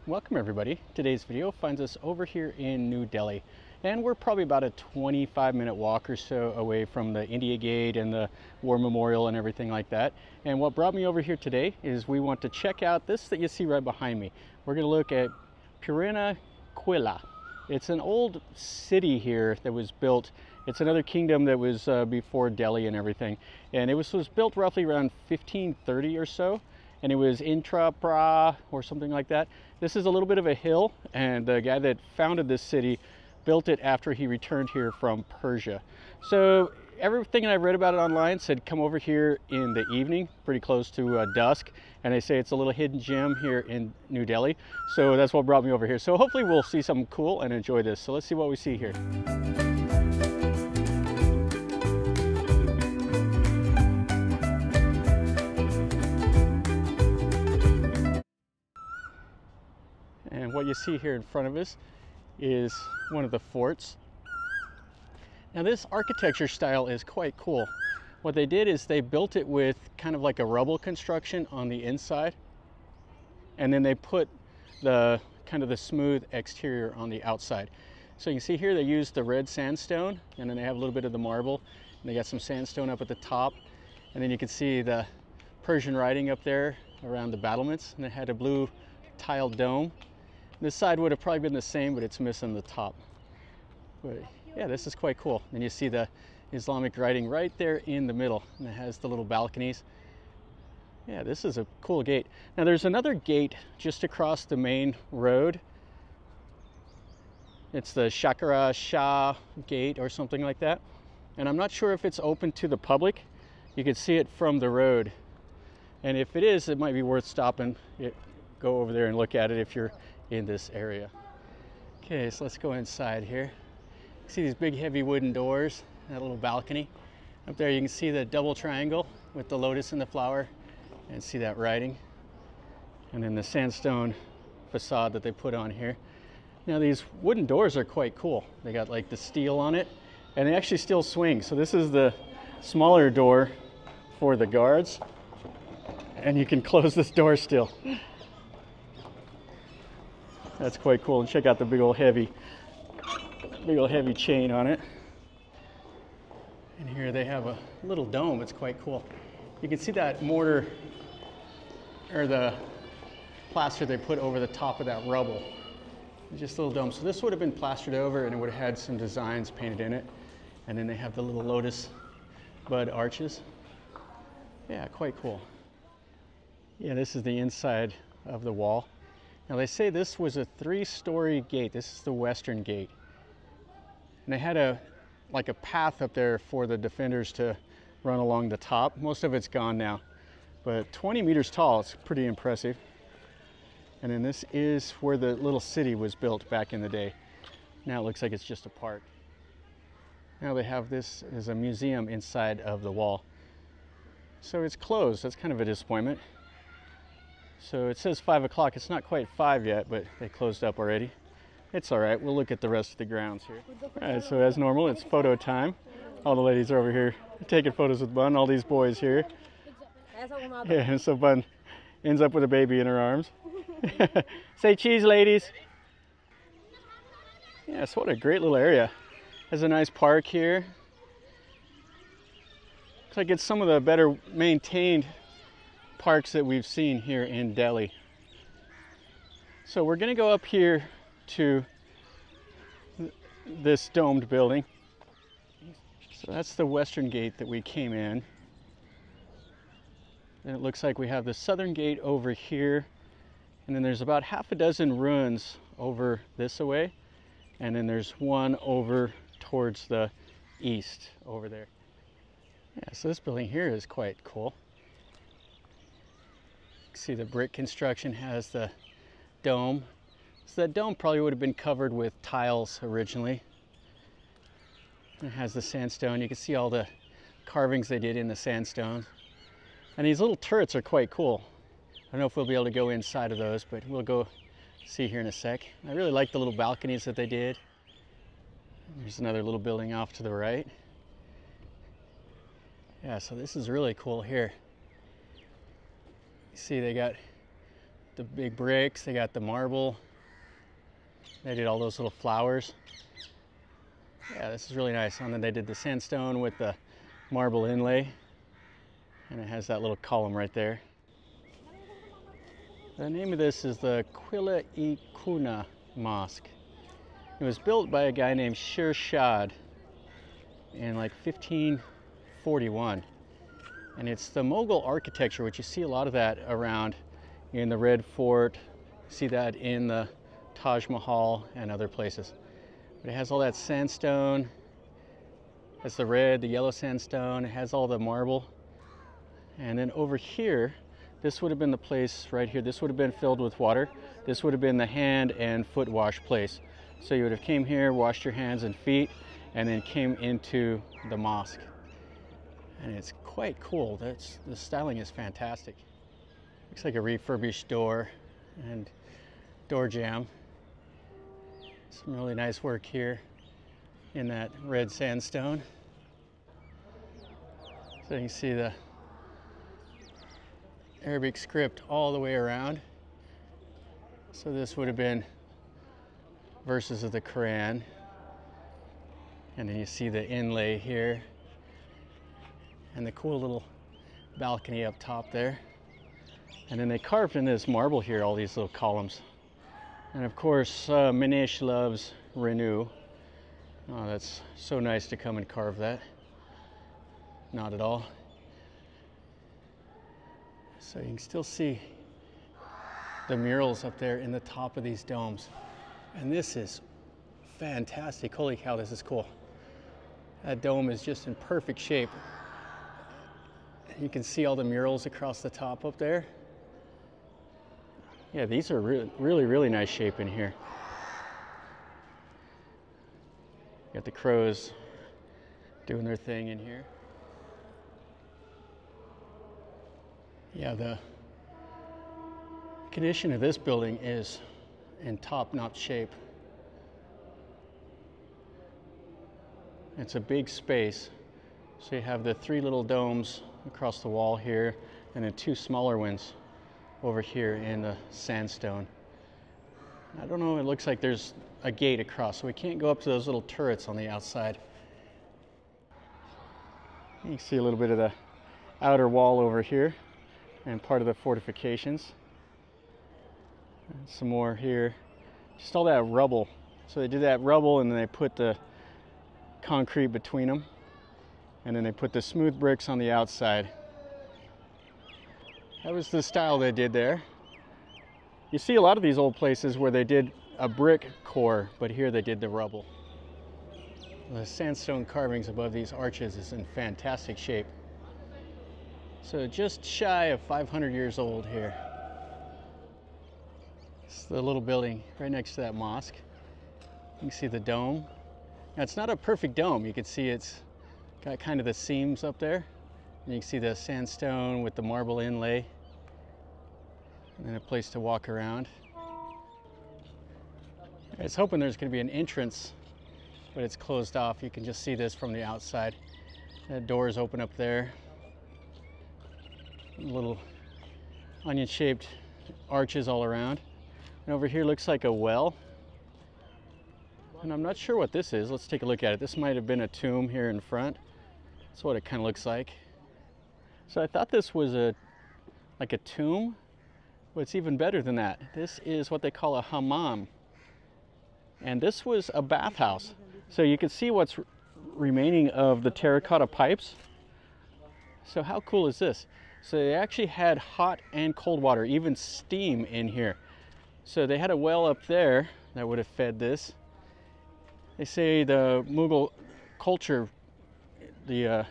Welcome everybody. Today's video finds us over here in New Delhi, and we're probably about a 25-minute walk or so away from the India Gate and the War Memorial and everything like that. And what brought me over here today is we want to check out this that you see right behind me. We're going to look at Purana Qila. It's an old city here that was built. It's another kingdom that was before Delhi and everything, and it was built roughly around 1530 or so. And it was Indraprastha or something like that. This is a little bit of a hill, and the guy that founded this city built it after he returned here from Persia. So everything I read about it online said come over here in the evening, pretty close to dusk, and they say it's a little hidden gem here in New Delhi. So that's what brought me over here. So hopefully we'll see something cool and enjoy this. So let's see what we see here. And what you see here in front of us is one of the forts. Now this architecture style is quite cool. What they did is they built it with kind of like a rubble construction on the inside, and then they put the kind of the smooth exterior on the outside. So you can see here they used the red sandstone, and then they have a little bit of the marble, and they got some sandstone up at the top, and then you can see the Persian writing up there around the battlements, and it had a blue tiled dome. This side would have probably been the same, but it's missing the top. But yeah, this is quite cool. And you see the Islamic writing right there in the middle, and it has the little balconies. Yeah, this is a cool gate. Now there's another gate just across the main road. It's the Shah gate or something like that. And I'm not sure if it's open to the public. You can see it from the road. And if it is, it might be worth stopping. Go over there and look at it if you're in this area. Okay, so let's go inside here. See these big heavy wooden doors, that little balcony. Up there you can see the double triangle with the lotus and the flower, and see that writing. And then the sandstone facade that they put on here. Now these wooden doors are quite cool. They got like the steel on it, and they actually still swing. So this is the smaller door for the guards, and you can close this door still. That's quite cool. And check out the big old heavy chain on it. And here they have a little dome. It's quite cool. You can see that mortar or the plaster they put over the top of that rubble. Just a little dome. So this would have been plastered over, and it would have had some designs painted in it. And then they have the little lotus bud arches. Yeah, quite cool. Yeah, this is the inside of the wall. Now they say this was a 3-story gate. This is the western gate. And they had like a path up there for the defenders to run along the top. Most of it's gone now, but 20 meters tall, it's pretty impressive. And then this is where the little city was built back in the day. Now it looks like it's just a park. Now they have this as a museum inside of the wall. So it's closed. That's kind of a disappointment. So it says 5 o'clock. It's not quite 5 yet, but they closed up already. It's all right. We'll look at the rest of the grounds here. All right, so as normal, it's photo time. All the ladies are over here taking photos with Bun. All these boys here. Yeah, and so Bun ends up with a baby in her arms. Say cheese, ladies. Yeah, so what a great little area. Has a nice park here. Looks like it's some of the better maintained parks that we've seen here in Delhi. So we're going to go up here to this domed building. So that's the western gate that we came in. And it looks like we have the southern gate over here, and then there's about half a dozen ruins over this way, and then there's one over towards the east over there. Yeah, so this building here is quite cool. See the brick construction has the dome. So that dome probably would have been covered with tiles originally. It has the sandstone. You can see all the carvings they did in the sandstone. And these little turrets are quite cool. I don't know if we'll be able to go inside of those, but we'll go see here in a sec. I really like the little balconies that they did. There's another little building off to the right. Yeah, so this is really cool here. You see they got the big bricks, they got the marble. They did all those little flowers. Yeah, this is really nice. And then they did the sandstone with the marble inlay. And it has that little column right there. The name of this is the Qila Old Mosque. It was built by a guy named Shah in like 1541. And it's the Mughal architecture, which you see a lot of that around in the Red Fort. See that in the Taj Mahal and other places. But it has all that sandstone. That's the red, the yellow sandstone. It has all the marble. And then over here, this would have been the place right here. This would have been filled with water. This would have been the hand and foot wash place. So you would have came here, washed your hands and feet, and then came into the mosque. And it's quite cool. The styling is fantastic. Looks like a refurbished door and door jamb. Some really nice work here in that red sandstone. So you can see the Arabic script all the way around. So this would have been verses of the Quran. And then you see the inlay here and the cool little balcony up top there. And then they carved in this marble here all these little columns. And of course, Manish loves renew. Oh, that's so nice to come and carve that. Not at all. So you can still see the murals up there in the top of these domes. And this is fantastic. Holy cow, this is cool. That dome is just in perfect shape. You can see all the murals across the top up there. Yeah, these are really nice shape in here. Got the crows doing their thing in here. Yeah, the condition of this building is in top-notch shape. It's a big space. So you have the 3 little domes across the wall here, and then 2 smaller ones over here in the sandstone. I don't know, it looks like there's a gate across, so we can't go up to those little turrets on the outside. You can see a little bit of the outer wall over here and part of the fortifications. And some more here. Just all that rubble. So they did that rubble and then they put the concrete between them. And then they put the smooth bricks on the outside. That was the style they did there. You see a lot of these old places where they did a brick core, but here they did the rubble. The sandstone carvings above these arches is in fantastic shape. So just shy of 500 years old here. It's the little building right next to that mosque. You can see the dome. Now it's not a perfect dome. You can see it's got kind of the seams up there. And you can see the sandstone with the marble inlay. And then a place to walk around. I was hoping there's going to be an entrance, but it's closed off. You can just see this from the outside. The doors open up there. Little onion-shaped arches all around. And over here looks like a well. And I'm not sure what this is. Let's take a look at it. This might have been a tomb here in front. That's what it kind of looks like. So I thought this was like a tomb, but it's even better than that. This is what they call a hammam. And this was a bathhouse. So you can see what's remaining of the terracotta pipes. So how cool is this? So they actually had hot and cold water, even steam in here. So they had a well up there that would have fed this. They say the Mughal culture, the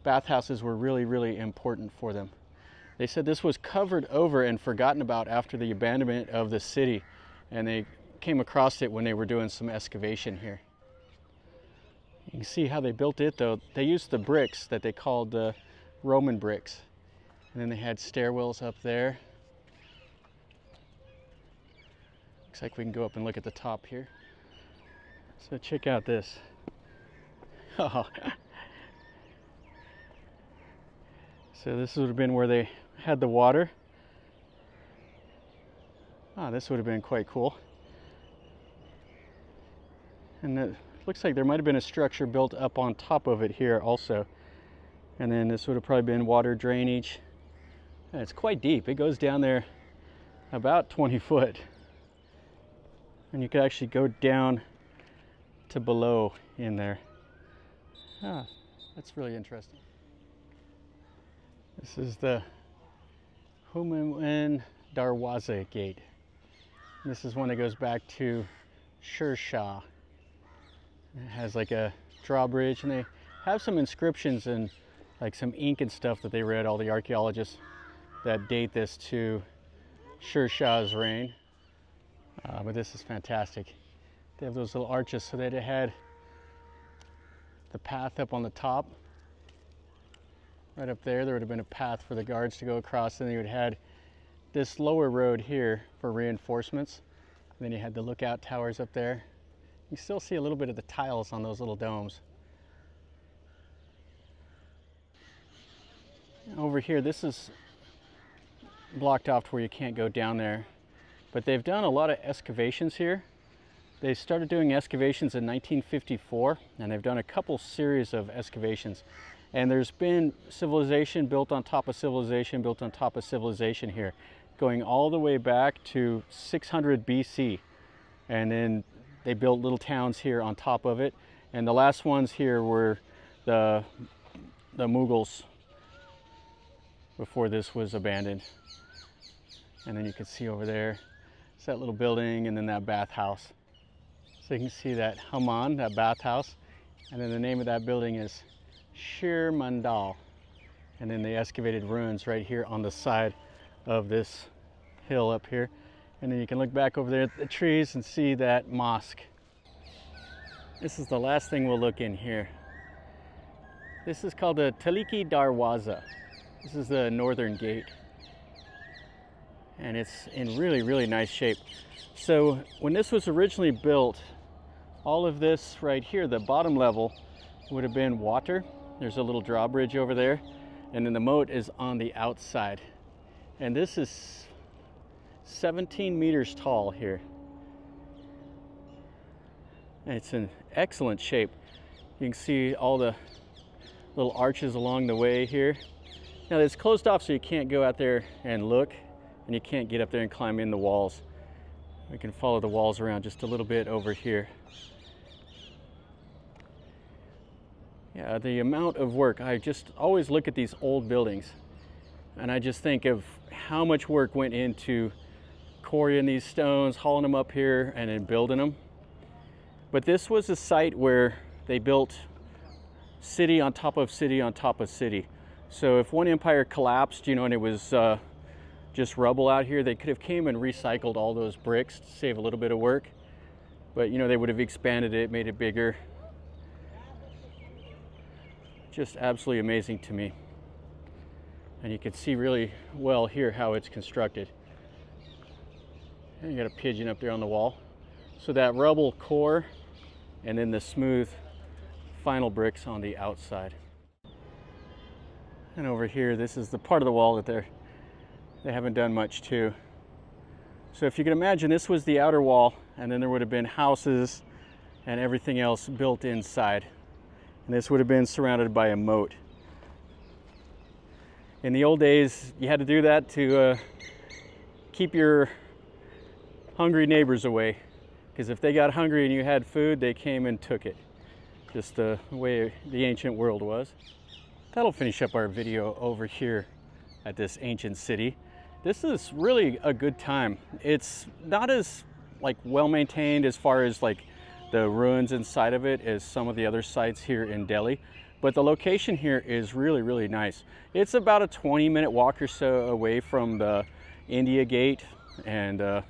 bathhouses were really important for them. They said this was covered over and forgotten about after the abandonment of the city, and they came across it when they were doing some excavation here. You can see how they built it though. They used the bricks that they called the Roman bricks. And then they had stairwells up there. Looks like we can go up and look at the top here. So check out this. Oh. So this would have been where they had the water. this would have been quite cool. And it looks like there might have been a structure built up on top of it here also. And then this would have probably been water drainage. And it's quite deep. It goes down there about 20 foot. And you could actually go down to below in there. That's really interesting. This is the Humayun Darwaza gate. This is one that goes back to Shah. It has like a drawbridge, and they have some inscriptions and like some ink and stuff that they read, all the archaeologists, that date this to Shah's reign. But this is fantastic. They have those little arches so that it had the path up on the top. Right up there, there would have been a path for the guards to go across, and then you would have had this lower road here for reinforcements. And then you had the lookout towers up there. You still see a little bit of the tiles on those little domes. Over here, this is blocked off to where you can't go down there. But they've done a lot of excavations here. They started doing excavations in 1954, and they've done a couple series of excavations. And there's been civilization built on top of civilization, built on top of civilization here, going all the way back to 600 BC. And then they built little towns here on top of it. And the last ones here were the Mughals before this was abandoned. And then you can see over there, it's that little building and then that bathhouse. So you can see that Hammam, that bathhouse. And then the name of that building is Sher Mandal. And then the excavated ruins right here on the side of this hill up here. And then you can look back over there at the trees and see that mosque. This is the last thing we'll look in here. This is called the Taliki Darwaza. This is the northern gate. And it's in really, really nice shape. So when this was originally built, all of this right here, the bottom level, would have been water. There's a little drawbridge over there. And then the moat is on the outside. And this is 17 meters tall here. And it's in excellent shape. You can see all the little arches along the way here. Now it's closed off so you can't go out there and look, and you can't get up there and climb in the walls. We can follow the walls around just a little bit over here. Yeah, the amount of work, I just always look at these old buildings and I just think of how much work went into quarrying these stones, hauling them up here, and then building them. But this was a site where they built city on top of city on top of city. So if one empire collapsed, you know, and it was just rubble out here, they could have came and recycled all those bricks to save a little bit of work. But, you know, they would have expanded it, made it bigger. Just absolutely amazing to me. And you can see really well here how it's constructed. And you got a pigeon up there on the wall. So that rubble core and then the smooth final bricks on the outside. And over here, this is the part of the wall that they haven't done much to. So if you can imagine, this was the outer wall, and then there would have been houses and everything else built inside. And this would have been surrounded by a moat. In the old days, you had to do that to keep your hungry neighbors away. Because if they got hungry and you had food, they came and took it. Just the way the ancient world was. That'll finish up our video over here at this ancient city. This is really a good time. It's not as like well maintained as far as like the ruins inside of it as some of the other sites here in Delhi, but the location here is really, really nice. It's about a 20-minute walk or so away from the India Gate and the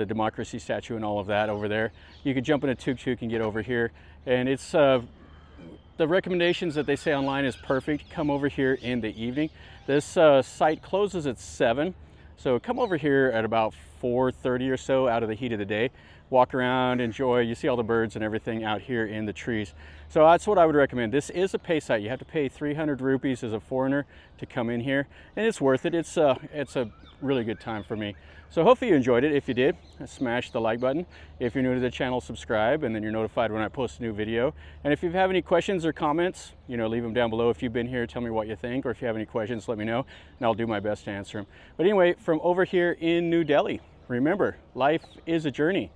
Democracy Statue and all of that over there. You could jump in a tuk-tuk and get over here, and it's the recommendations that they say online is perfect. Come over here in the evening. This site closes at 7, so come over here at about 4:30 or so out of the heat of the day. Walk around, enjoy. You see all the birds and everything out here in the trees. So that's what I would recommend. This is a pay site. You have to pay 300 rupees as a foreigner to come in here, and it's worth it. It's a really good time for me. So hopefully you enjoyed it. If you did, smash the like button. If you're new to the channel, subscribe, and then you're notified when I post a new video. And if you have any questions or comments, you know, leave them down below. If you've been here, tell me what you think, or if you have any questions, let me know, and I'll do my best to answer them. But anyway, from over here in New Delhi, remember, life is a journey.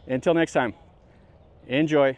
Until next time, enjoy.